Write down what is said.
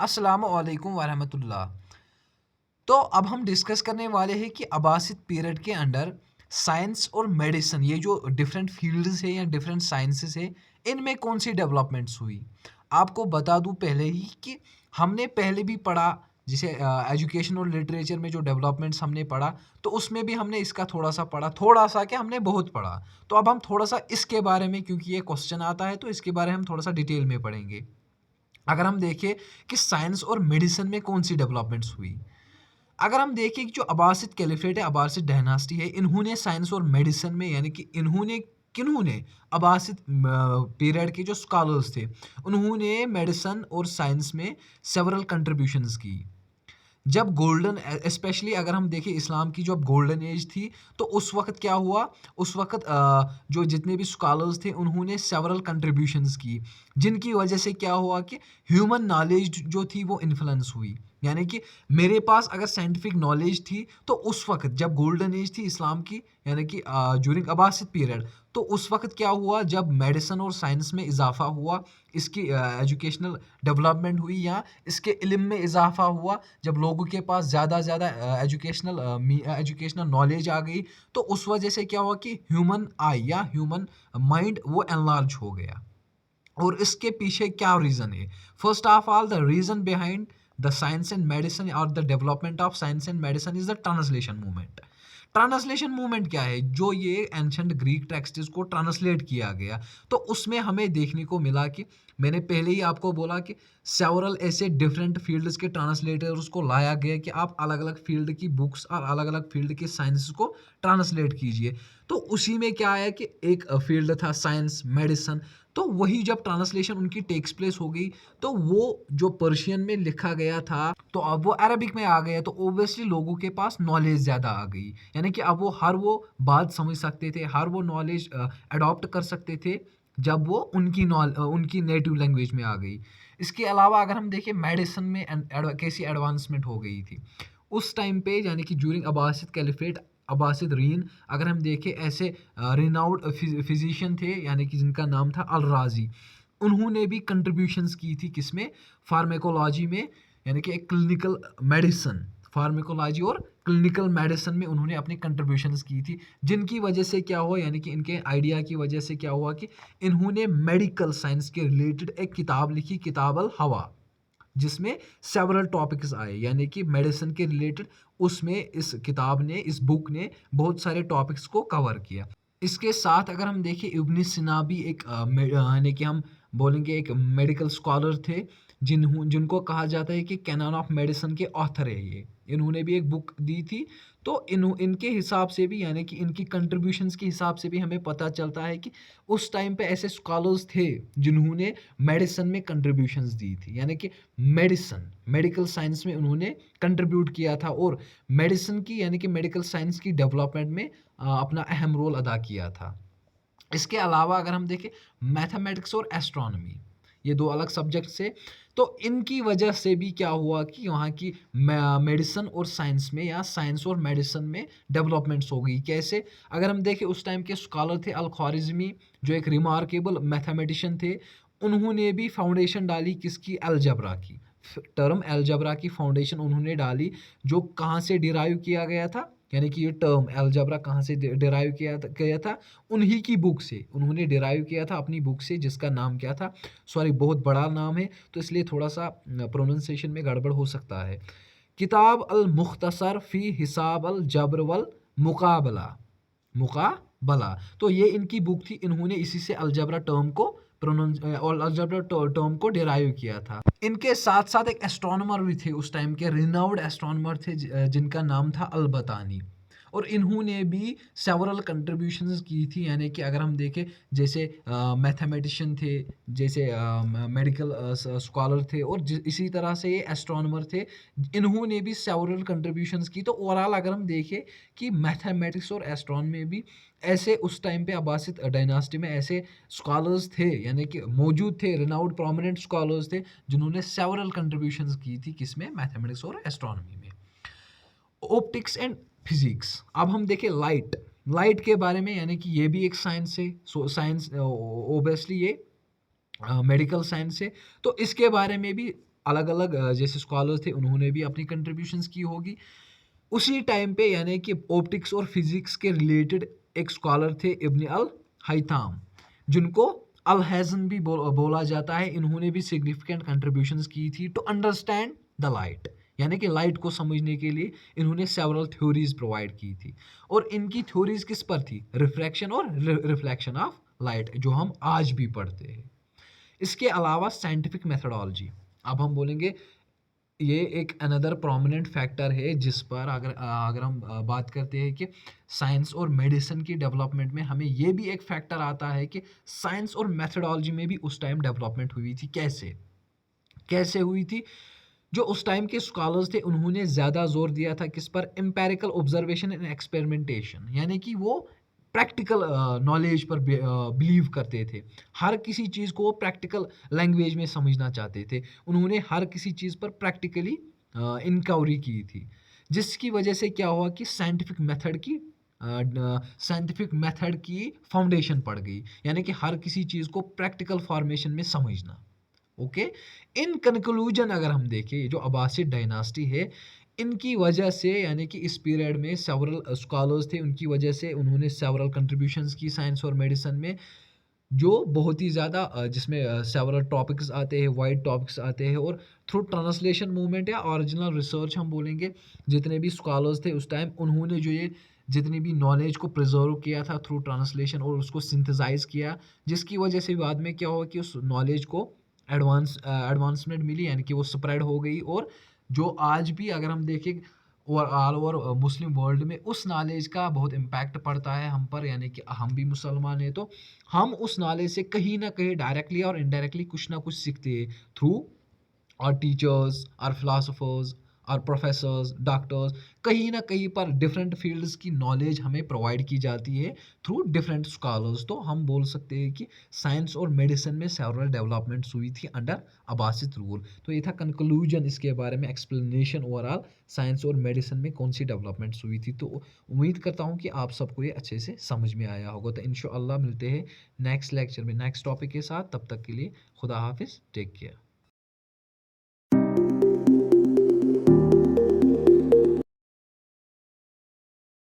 अस्सलामु अलैकुम वरहमतुल्लाह। तो अब हम डिस्कस करने वाले हैं कि अब्बासिद पीरियड के अंडर साइंस और मेडिसिन ये जो डिफरेंट फील्ड्स हैं या डिफरेंट साइंसेस हैं इनमें कौन सी डेवलपमेंट्स हुई। आपको बता दूं पहले ही कि हमने पहले भी पढ़ा जिसे एजुकेशन और लिटरेचर में जो डेवलपमेंट्स हमने पढ़ा तो उसमें भी हमने इसका थोड़ा सा पढ़ा, थोड़ा सा क्या हमने बहुत पढ़ा। तो अब हम थोड़ा सा इसके बारे में, क्योंकि ये क्वेश्चन आता है तो इसके बारे में हम थोड़ा सा डिटेल में पढ़ेंगे। अगर हम देखें कि साइंस और मेडिसिन में कौन सी डेवलपमेंट्स हुई, अगर हम देखें कि जो अब्बासिद कैलिफेट है, अब्बासिद डायनास्टी है, इन्होंने साइंस और मेडिसिन में यानी कि इन्होंने किन्होंने अब्बासिद पीरियड के जो स्कॉलर्स थे उन्होंने मेडिसिन और साइंस में सेवरल कंट्रीब्यूशंस की। जब गोल्डन स्पेशली अगर हम देखें इस्लाम की जब गोल्डन एज थी तो उस वक्त क्या हुआ, उस वक्त जो जितने भी स्कॉलर्स थे उन्होंने सेवरल कंट्रीब्यूशंस की, जिनकी वजह से क्या हुआ कि ह्यूमन नॉलेज जो थी वो इन्फ्लुएंस हुई। यानी कि मेरे पास अगर साइंटिफिक नॉलेज थी तो उस वक्त जब गोल्डन एज थी इस्लाम की, यानी कि ड्यूरिंग अब्बासिद पीरियड, तो उस वक्त क्या हुआ जब मेडिसिन और साइंस में इजाफा हुआ, इसकी एजुकेशनल डेवलपमेंट हुई या इसके इल्म में इजाफा हुआ, जब लोगों के पास ज़्यादा ज़्यादा एजुकेशनल नॉलेज आ गई, तो उस वजह से क्या हुआ कि ह्यूमन आई या ह्यूमन माइंड वो एनलार्ज हो गया। और इसके पीछे क्या रीज़न है? First of all the reason behind the science and medicine और the development of science and medicine is the translation movement. Translation movement क्या है? जो ये एंशंट ग्रीक टेक्स्ट्स को ट्रांसलेट किया गया, तो उसमें हमें देखने को मिला कि मैंने पहले ही आपको बोला कि सेवरल ऐसे डिफरेंट फील्ड्स के ट्रांसलेटर्स को लाया गया कि आप अलग अलग फील्ड की बुक्स और अलग अलग फील्ड के साइंस को ट्रांसलेट कीजिए। तो उसी में क्या आया कि एक फील्ड था साइंस मेडिसिन, तो वही जब ट्रांसलेशन उनकी टेक्स प्लेस हो गई तो वो जो पर्शियन में लिखा गया था तो अब वो अरबिक में आ गया, तो ओब्वियसली लोगों के पास नॉलेज ज़्यादा आ गई। यानी कि अब वो बात समझ सकते थे, हर वो नॉलेज अडॉप्ट कर सकते थे जब वो उनकी नेटिव लैंग्वेज में आ गई। इसके अलावा अगर हम देखें मेडिसिन में कैसी एडवांसमेंट हो गई थी उस टाइम पे, यानी कि during Abbasid caliphate, Abbasid reign, अगर हम देखें ऐसे रिनाउड फिजिशियन थे यानी कि जिनका नाम था अल राजी, उन्होंने भी कंट्रीब्यूशंस की थी किसमें, फार्मेकोलॉजी में, यानी कि एक क्लिनिकल मेडिसिन, फार्मेकोलॉजी और क्लिनिकल मेडिसिन में उन्होंने अपनी कंट्रीब्यूशंस की थी, जिनकी वजह से क्या हुआ, यानी कि इनके आइडिया की वजह से क्या हुआ कि इन्होंने मेडिकल साइंस के रिलेटेड एक किताब लिखी, किताब अल हवा, जिसमें सेवरल टॉपिक्स आए, यानी कि मेडिसिन के रिलेटेड। उसमें इस किताब ने, इस बुक ने बहुत सारे टॉपिक्स को कवर किया। इसके साथ अगर हम देखें इब्न सिना भी एक यानी कि हम बोलेंगे एक मेडिकल स्कॉलर थे, जिनको कहा जाता है कि कैनन ऑफ मेडिसिन के ऑथर है ये। इन्होंने भी एक बुक दी थी। तो इनके हिसाब से भी, यानी कि इनकी कंट्रीब्यूशंस के हिसाब से भी हमें पता चलता है कि उस टाइम पे ऐसे स्कॉलर्स थे जिन्होंने मेडिसिन में कंट्रीब्यूशंस दी थी, यानी कि मेडिकल साइंस में उन्होंने कंट्रीब्यूट किया था और मेडिसिन की यानी कि मेडिकल साइंस की डेवलपमेंट में अपना अहम रोल अदा किया था। इसके अलावा अगर हम देखें मैथमेटिक्स और एस्ट्रोनॉमी, ये दो अलग सब्जेक्ट्स है, तो इनकी वजह से भी क्या हुआ कि वहाँ की मेडिसिन और साइंस में या साइंस और मेडिसिन में डेवलपमेंट्स हो गई। कैसे? अगर हम देखें उस टाइम के स्कॉलर थे अल ख्वारिज़मी, जो एक रिमार्केबल मैथमेटिशियन थे, उन्होंने भी फाउंडेशन डाली किसकी, अलजबरा की। टर्म अलजबरा की फाउंडेशन उन्होंने डाली, जो कहाँ से डिराइव किया गया था, यानी कि ये टर्म अलजबरा कहाँ से डिराइव किया था, उन्हीं की बुक से उन्होंने डिराइव किया था, अपनी बुक से, जिसका नाम क्या था, सॉरी बहुत बड़ा नाम है तो इसलिए थोड़ा सा प्रोनाउंसिएशन में गड़बड़ हो सकता है। किताब अल मुख्तसर फ़ी हिसाब अल जब्र वल मुकाबला, मुकाबला, तो ये इनकी बुक थी, इन्होंने इसी से अलजबरा टर्म को और अलजबरा टर्म को डिराइव किया था। इनके साथ साथ एक एस्ट्रोनॉमर भी थे उस टाइम के, रिनाउड एस्ट्रोनॉमर थे जिनका नाम था अलबतानी, और इन्होंने भी सेवरल कंट्रीब्यूशंस की थी। यानी कि अगर हम देखें जैसे मैथमेटिशियन थे, जैसे मेडिकल स्कॉलर थे, और इसी तरह से ये एस्ट्रोनॉमर थे, इन्होंने भी सेवरल कंट्रीब्यूशंस की। तो ओवरऑल अगर हम देखें कि मैथमेटिक्स और एस्ट्रोनॉमी भी ऐसे उस टाइम पे अब्बासिद डायनास्टी में ऐसे स्कॉलर्स थे, यानी कि मौजूद थे, रिनाउड प्रोमिनेंट स्कॉलर्स थे, जिन्होंने सेवरल कंट्रीब्यूशंस की थी किसमें, मैथमेटिक्स और एस्ट्रोनॉमी में। ऑप्टिक्स एंड फिजिक्स, अब हम देखें लाइट के बारे में, यानी कि ये भी एक साइंस है। सो साइंस ओबियसली ये मेडिकल साइंस है, तो इसके बारे में भी अलग-अलग जैसे स्कॉलर्स थे उन्होंने भी अपनी कंट्रीब्यूशंस की होगी। उसी टाइम पे यानी कि ऑप्टिक्स और फिजिक्स के रिलेटेड एक स्कॉलर थे इब्न अल हैथम, जिनको अल हैज़न भी बोला जाता है। इन्होंने भी सिग्निफिकेंट कंट्रीब्यूशंस की थी टू अंडरस्टैंड द लाइट, यानी कि लाइट को समझने के लिए इन्होंने सेवरल थ्योरीज प्रोवाइड की थी। और इनकी थ्योरीज किस पर थी? रिफ्रैक्शन और रिफ्लेक्शन ऑफ लाइट, जो हम आज भी पढ़ते हैं। इसके अलावा साइंटिफिक मेथडोलॉजी, अब हम बोलेंगे ये एक अनदर प्रोमिनेंट फैक्टर है जिस पर अगर हम बात करते हैं कि साइंस और मेडिसिन की डेवलपमेंट में हमें ये भी एक फैक्टर आता है कि साइंस और मेथडोलॉजी में भी उस टाइम डेवलपमेंट हुई थी। कैसे कैसे हुई थी? जो उस टाइम के स्कॉलर्स थे उन्होंने ज़्यादा जोर दिया था किस पर? एम्पेरिकल ऑब्जर्वेशन एंड एक्सपेरिमेंटेशन, यानी कि वो प्रैक्टिकल नॉलेज पर बिलीव करते थे। हर किसी चीज़ को वो प्रैक्टिकल लैंग्वेज में समझना चाहते थे। उन्होंने हर किसी चीज़ पर प्रैक्टिकली इंक्वायरी की थी, जिसकी वजह से क्या हुआ कि साइंटिफिक मेथड की फाउंडेशन पड़ गई, यानी कि हर किसी चीज़ को प्रैक्टिकल फॉर्मेशन में समझना। ओके, इन कंक्लूजन अगर हम देखें, ये जो अब्बासिड डायनास्टी है, इनकी वजह से यानी कि इस पीरियड में सेवरल स्कॉलर्स थे, उनकी वजह से उन्होंने सेवरल कंट्रीब्यूशंस की साइंस और मेडिसिन में, जो बहुत ही ज़्यादा जिसमें सेवरल टॉपिक्स आते हैं, वाइड टॉपिक्स आते हैं। और थ्रू ट्रांसलेशन मूवमेंट या ओरिजिनल रिसर्च हम बोलेंगे, जितने भी स्कॉलर्स थे उस टाइम, उन्होंने जो ये जितनी भी नॉलेज को प्रिजर्व किया था थ्रू ट्रांसलेशन और उसको सिंथेसाइज किया, जिसकी वजह से बाद में क्या हुआ कि उस नॉलेज को एडवांसमेंट मिली, यानी कि वो स्प्रेड हो गई। और जो आज भी अगर हम देखें और ऑल ओवर मुस्लिम वर्ल्ड में उस नॉलेज का बहुत इम्पैक्ट पड़ता है हम पर, यानी कि हम भी मुसलमान हैं तो हम उस नॉलेज से कहीं ना कहीं डायरेक्टली और इनडायरेक्टली कुछ ना कुछ सीखते हैं थ्रू और टीचर्स और फिलासफर्स और प्रोफेसर्स, डॉक्टर्स, कहीं ना कहीं पर डिफरेंट फील्ड्स की नॉलेज हमें प्रोवाइड की जाती है थ्रू डिफरेंट स्कॉलर्स। तो हम बोल सकते हैं कि साइंस और मेडिसिन में सेवरल डेवलपमेंट्स हुई थी अंडर अब्बासिद रूल। तो ये था कंक्लूजन इसके बारे में, एक्सप्लेनेशन ओवरऑल साइंस और मेडिसिन में कौन सी डेवलपमेंट्स हुई थी। तो उम्मीद करता हूँ कि आप सबको ये अच्छे से समझ में आया होगा। तो इंशाअल्लाह मिलते हैं नेक्स्ट लेक्चर में नेक्स्ट टॉपिक के साथ। तब तक के लिए खुदा हाफिज़, टेक केयर।